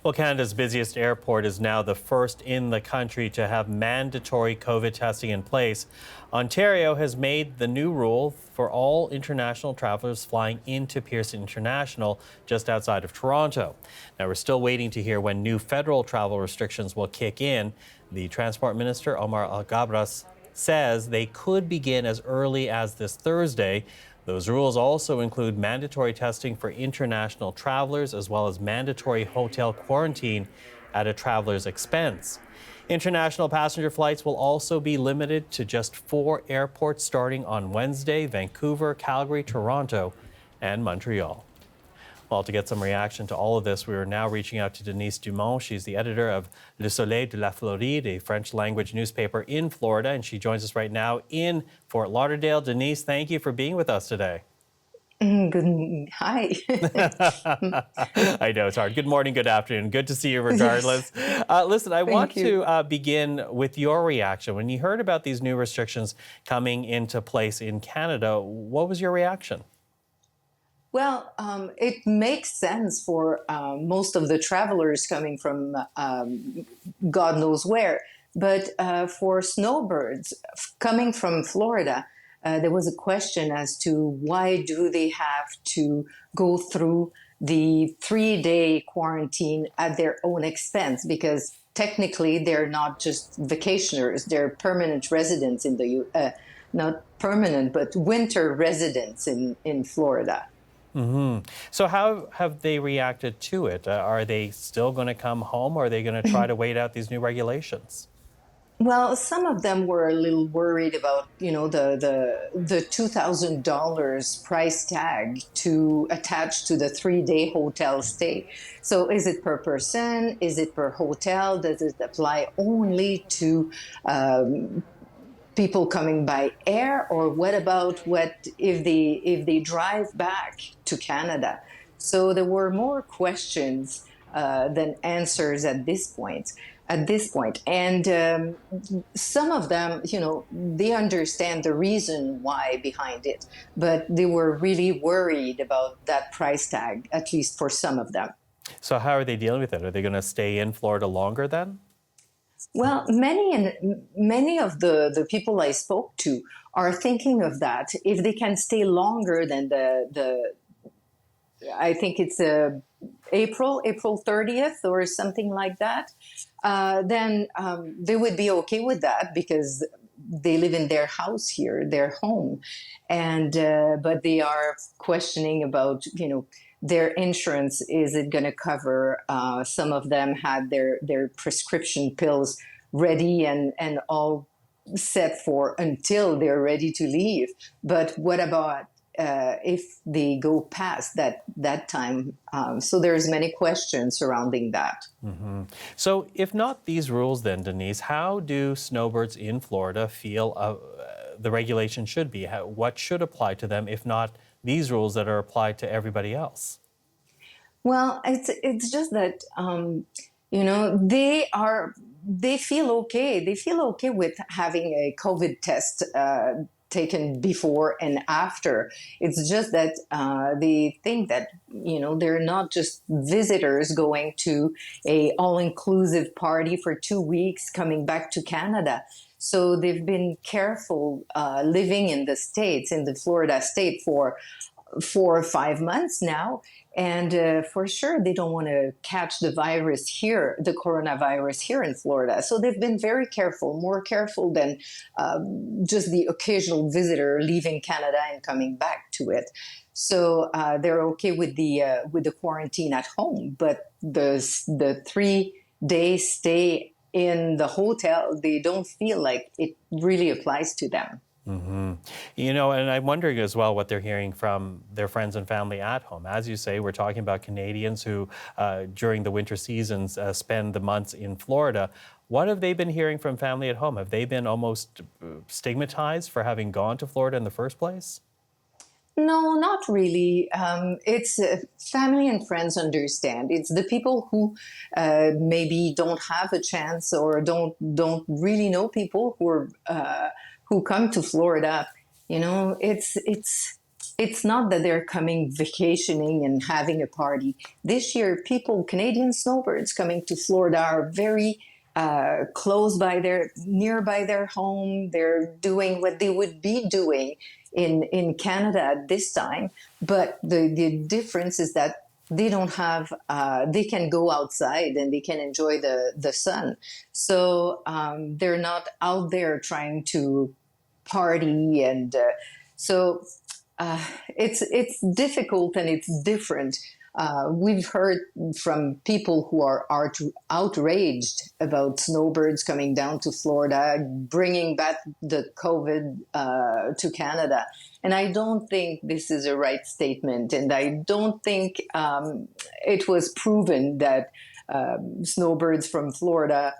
Well, Canada's busiest airport is now the first in the country to have mandatory COVID testing in place. Ontario has made the new rule for all international travelers flying into Pearson International just outside of Toronto. Now, we're still waiting to hear when new federal travel restrictions will kick in. The Transport Minister, Omar Alghabras, says they could begin as early as this Thursday. Those rules also include mandatory testing for international travelers, as well as mandatory hotel quarantine at a traveler's expense. International passenger flights will also be limited to just 4 airports starting on Wednesday: Vancouver, Calgary, Toronto, and Montreal. Well, to get some reaction to all of this, we are now reaching out to Denise Dumont. She's the editor of Le Soleil de la Floride, a French-language newspaper in Florida, and she joins us right now in Fort Lauderdale. Denise, thank you for being with us today. Good. Hi. I know it's hard. Good morning, good afternoon. Good to see you regardless. Yes. Listen, I want to begin with your reaction. When you heard about these new restrictions coming into place in Canada, what was your reaction? Well, it makes sense for most of the travelers coming from God knows where. But for snowbirds coming from Florida, there was a question as to why do they have to go through the 3-day quarantine at their own expense? Because technically they're not just vacationers, they're permanent residents in the not permanent, but winter residents in Florida. Mm-hmm. So how have they reacted to it? Are they still going to come home, or are they going to try to wait out these new regulations? Well, some of them were a little worried about, the $2,000 price tag to attach to the 3-day hotel stay. So is it per person? Is it per hotel? Does it apply only to people coming by air, or what about if they drive back to Canada? So there were more questions than answers at this point. And some of them, they understand the reason why behind it, but they were really worried about that price tag, at least for some of them. So how are they dealing with it? Are they going to stay in Florida longer then? Well, many of the people I spoke to are thinking of that. If they can stay longer than I think it's April 30th or something like that, then they would be okay with that because they live in their house here, their home, and but they are questioning about their insurance. Is it going to cover? Some of them had their prescription pills ready and all set for until they're ready to leave. But what about if they go past that time? So there's many questions surrounding that. Mm-hmm. So if not these rules then, Denise, how do snowbirds in Florida feel the regulation should be? What should apply to them if not these rules that are applied to everybody else? Well, it's just that they feel okay. They feel okay with having a COVID test taken before and after. It's just that they think that they're not just visitors going to a all-inclusive party for 2 weeks coming back to Canada. So they've been careful living in the States, in the Florida state, for 4 or 5 months now. And for sure, they don't want to catch the virus here, the coronavirus here in Florida. So they've been very careful, more careful than just the occasional visitor leaving Canada and coming back to it. So they're okay with the quarantine at home, but the 3-day stay in the hotel, they don't feel like it really applies to them. Mm-hmm. And I'm wondering as well what they're hearing from their friends and family at home. As you say, we're talking about Canadians who, during the winter seasons, spend the months in Florida. What have they been hearing from family at home? Have they been almost stigmatized for having gone to Florida in the first place? No, not really. It's family and friends understand. It's the people who maybe don't have a chance or don't really know people who come to Florida. It's it's not that they're coming vacationing and having a party. This year, Canadian snowbirds coming to Florida are very nearby their home. They're doing what they would be doing in Canada at this time. But the difference is that they don't have, they can go outside and they can enjoy the sun. So they're not out there trying to party. And it's difficult and it's different. We've heard from people who are outraged about snowbirds coming down to Florida, bringing back the COVID to Canada. And I don't think this is a right statement. And I don't think it was proven that snowbirds from Florida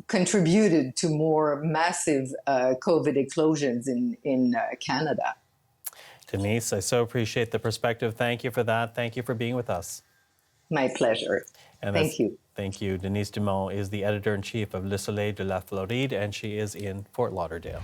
contributed to more massive COVID eclosions in Canada. Denise, I so appreciate the perspective. Thank you for that. Thank you for being with us. My pleasure. Thank you. Thank you. Denise Dumont is the editor-in-chief of Le Soleil de la Floride, and she is in Fort Lauderdale.